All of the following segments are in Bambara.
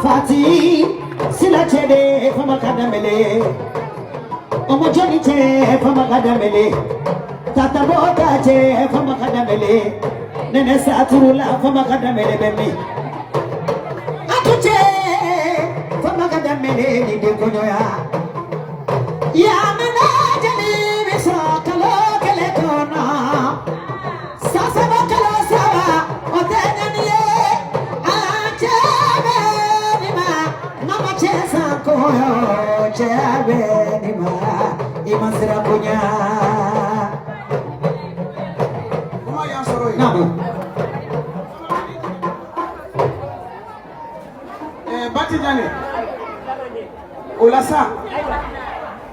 Fati sila chede fama kadamele omo joni che fama kadamele tata bota che fama kadamele nene saturula fama kadamele bemi atuche fama kadamele ni de konyoya ya mena jali biso kalo kele kona sasa bakalo sawa otenye koyo chabe ni ma imasira punya kuma ya soroi namu bati jani olasa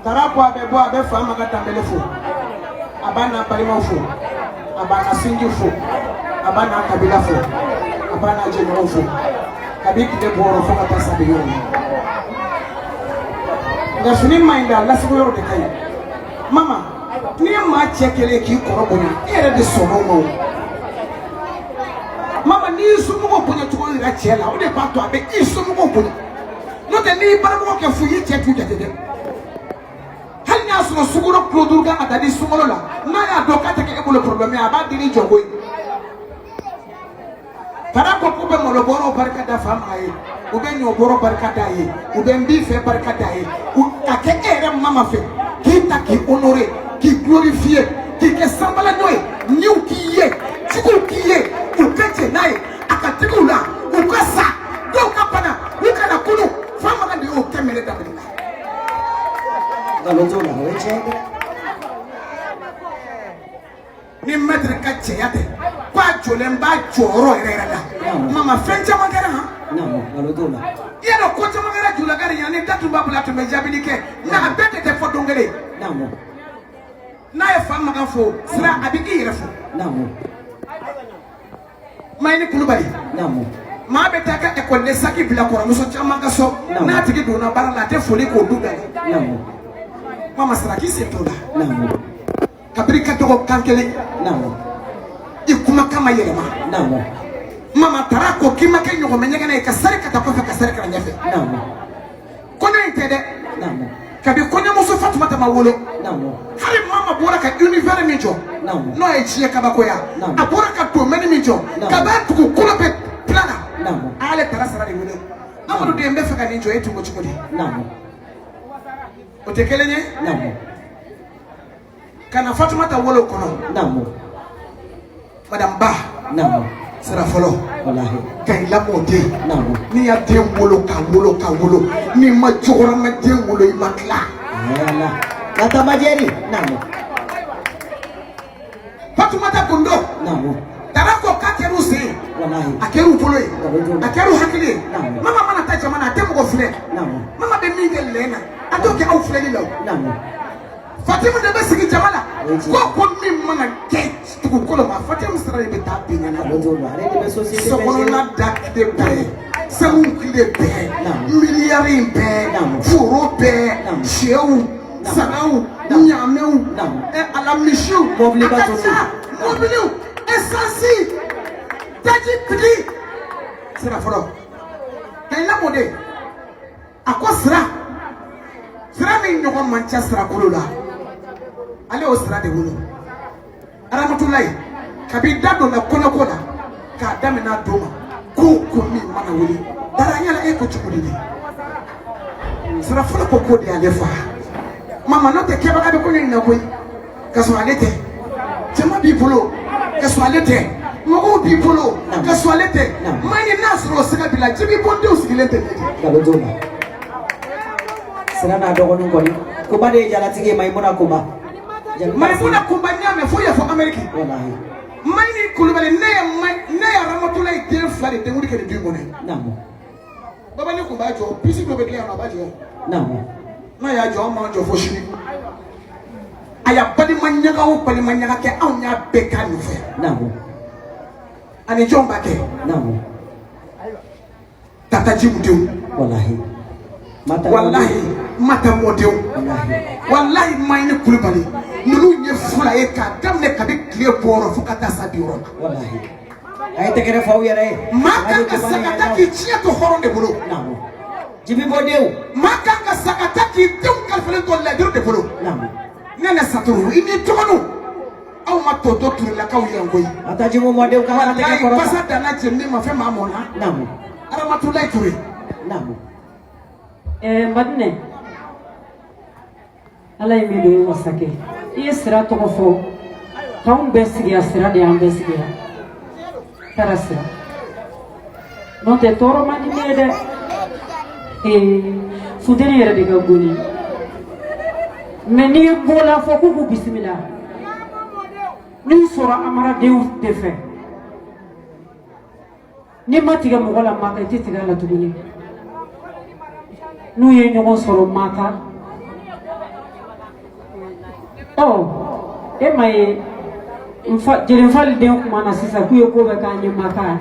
tarapo abebo abefa magata mbelefu abana palima fu abana sinju fu abana kabila fu abana jeno fu kabiki de boro fu kata sabiyo Gafini mainda lasigo yoro de kai mama ni ma chekele ki korobona ere de sonomo mama ni sumu ko ponya to ira chela o de pato abe isumu ko ponya no de ni para mo ke fuyi chetu de hal nya so suguro produga atadi sumolo la na ya doka te ke ebolo problème aba diri jogoy para ko be mo lo boro barka da fam ay ou bien nous avons barkata ye ou bien bife barkata ye ou ake ere mama fe qui ta qui honoré qui glorifié qui ke sambala noy niu qui ye tiku qui ye ou pete nae akatikula ou kasa do kapana ou kana kunu fama na de o kemele da bela galozo na weche ni maître katche yate kwa jolemba choro erera mama fencha magara ha Namo, galodola. Yero kocha magara jula gari yani datu babula tumejabilike na abete te fodongere. Namo. Na e fama gafo sira abigi refo. Namo. Maini kulubali. Namo. Ma beta ka ekole saki bila kora muso chama gaso na tigi dona barala te foli ko duga. Namo. Mama sira ki setola. Namo. Kabrika to kankele. Namo. Ikuma kama yerema. Namo. Mama tarako kima ke nyoko menyega na kasari katakofa kasari kana nyafe namo kono intede namo kabi kono muso Fatuma tamawolo namo hari mama bora ka univers mijo namo no e chie kabako ya abora ka to meni mijo kaba tuku kula pe plana namo ale tarasara de wole amadu de mbe faka ninjo etu ngo chukudi namo otekelenye namo kana Fatuma tawolo kono namo madam ba namo sera folo wallahi kay la mode namo ni ya dem wolo ka wolo ni ma jogora ma dem wolo imakla yalla kata majeri namo Fatuma ta kundo namo tarako kakeru se wallahi akeru folo akeru hakili mama mana ta jamana tem go fle namo mama be mi de lena atoke au fle ni law namo Fatima de besigi jamala ko mi mana ke tuku kolo ma Fatima sara be ta pinya na so kono na dak de pe samu kile pe milliard pe furo pe cheu sarau nyameu e ala mishu mobile ba to mobile essence taji pidi sera foro kay la mode akosra sera mi nyoko Manchester kolola ale osra de wulu aramatullahi kabi dado na kona ka damina doma ko mi mana wuli daranya la eko chukudi ni sara fala ko di alefa mama no te keba ka be ko ni na koy kaso alete chama bi polo kaso alete mo bi polo kaso alete mani nasro sika bila jibi bonde usigilete dalo doma sara na dogo ni ko bade jala tige maimuna kuba maimuna kuba nyame foya fo America wallahi maini kulubali ne ya Ramatulahi den flari den wuri ke de ngone namo baba ni kuba jo pisi do be ke na ba jo namo na ya jo ma jo fo shini aya badi manyaga o badi manyaga ke anya be ka no fe namo ani jomba ke namo tata jibudu wallahi mata modeu wallahi maini kulubali nulu ye fula ye ka damne ka bi kile boro fu ka ta sa bi ron wallahi ay te kere faw yare maka ka sakata ki chia to horon de bolo namo jibi bodew maka ka sakata ki tum kal fele to la de bolo namo nana saturu ini tonu aw ma to to tur la kaw yangoy ata jibo modew ka hala te kere ko pasa dana jemni ma fe ma mona namo aramatulay turi namo madne alay mi do wasake iye sira to ko fo kaum besigi asira de am besigi tarasira non te toro mani mede fudene yere de gagoni meni bola fo ku bismillah ni sura amara dew te fe ni matiga mo wala maka titiga la tuguni nu ye ñogon soro maka oh e may jere fal de ko mana sisa ku yo ko be ka ni maka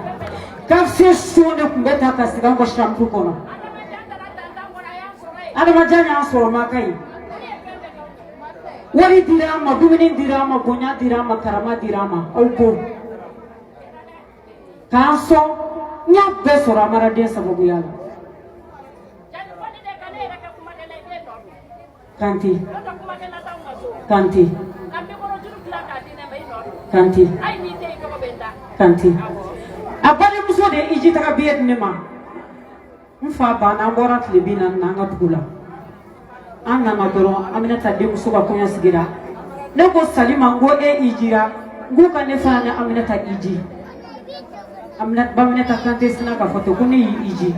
ka se sone ku beta ka siga ko shampu kono ada majanya soro maka yi wari dirama dumini dirama bonya dirama karama dirama au ko kanso nya be soro amara de sababu yalla Kanti abali muso de iji taka biyet nema mfa bana borat libina nanga bugula anna madoro amina tade muso ba konya sigira ne ko salima ngo ijira ngo kane fana amina ta iji amina ba amina ta kante sina ka foto kuni iji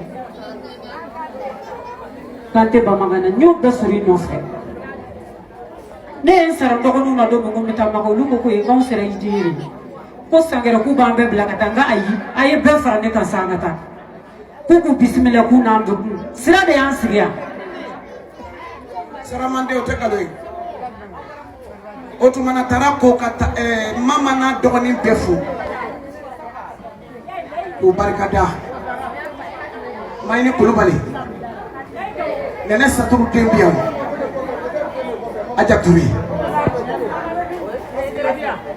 kante ba magana nyoba suri no fe ne en sara dogonu na do ngum ta ma ko lu ko e kon sere jiri ko sangere ku ba be blaga tanga ayi be fara ne kan sangata ku bismillah ku na do sira de an siria sara mande o te kaloy o tu mana tarako kata mama na dogoni befu o barkada mayni kulubali nene saturu tembiam aja turi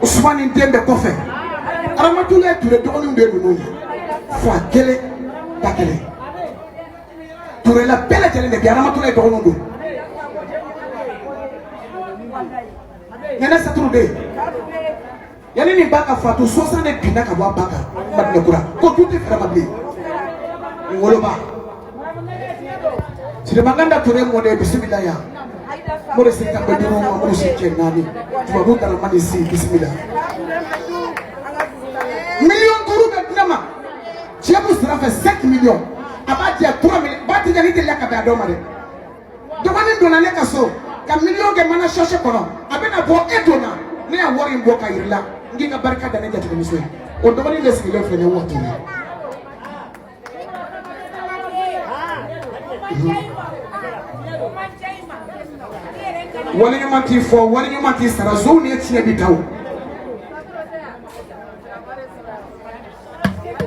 Usmani tembe kofe aramatule ture dogoni be nuni fa kele takele ture la belle tele ne bi aramatule dogoni do nene saturu de yani ni baka fatu 60 bina ka bwa baka madne kura ko tuti fera mabli ngoloba sire maganda ture mo de bismillah ya mo de sikka be dino mo mo sikke nani tuba bu dara mani si bismillah million guru be dinama jebu sera fait 5 millions abati 3 millions bati jani de la ka be adoma de domani dona ne kaso ka million ke mana chercher kono abena bo edona ne ya wori mbo ka yirla nginga barka da ne jati ko miso o domani le sigile fene wotu wani nyamati fo wani nyamati sara zone ya tiye bitaw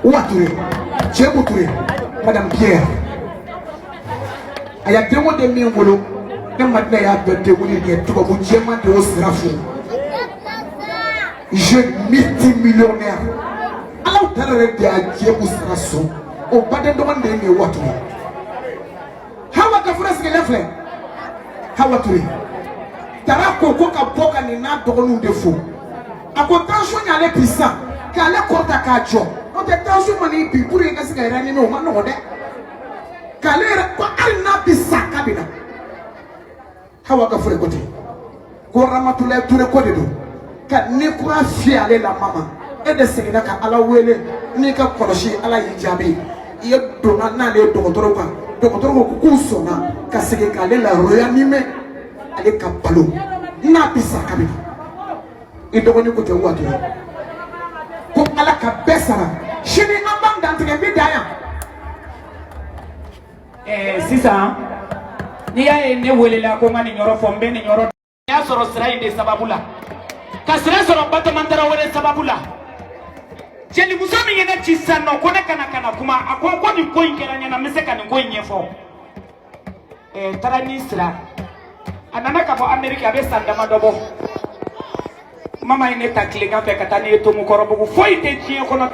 wature chebuture madame Pierre aya dewo de mi ngolo de madna ya bete woni de to bu jema de o srafu je multimillionnaire alors tarare de ajebu sraso o bade do man de mi wature hawa ka fura sike lefle hawa ture tara koko ka boka ni na dogonu defo ako tension nyale pisa ka le korta ka jo o te tension mani bi pour e kasi ga irani no ma no de ka le ko al na pisa kabina hawa ka fure kote ko ramatula ture ko de do ka ni kura fi ale la mama e de segina ka ala wele ni ka koroshi ala yi jabi ye dona na le dogotoro ka dogotoro ko ku sona ka sege ka le la roya ni me ale ka palo na bisa kabina e dogoni ko te watu ko ala ka besara shini ambam dantege bi daya sisa ni ya ne welela ko ngani nyoro fombe ni nyoro ya soro sira inde sababula ka sira soro bato mandara wele sababula jeli musami yene chisano ko ne kana kuma akon ko ni ko inkela nyana meseka ni ko nyefo tarani sira anana ka bo America be sanda madobo mama ye ne ta tilegan fɛ ka taa ne ye Tomukɔrɔbugu foyi tɛ diɲɛ kɔnɔ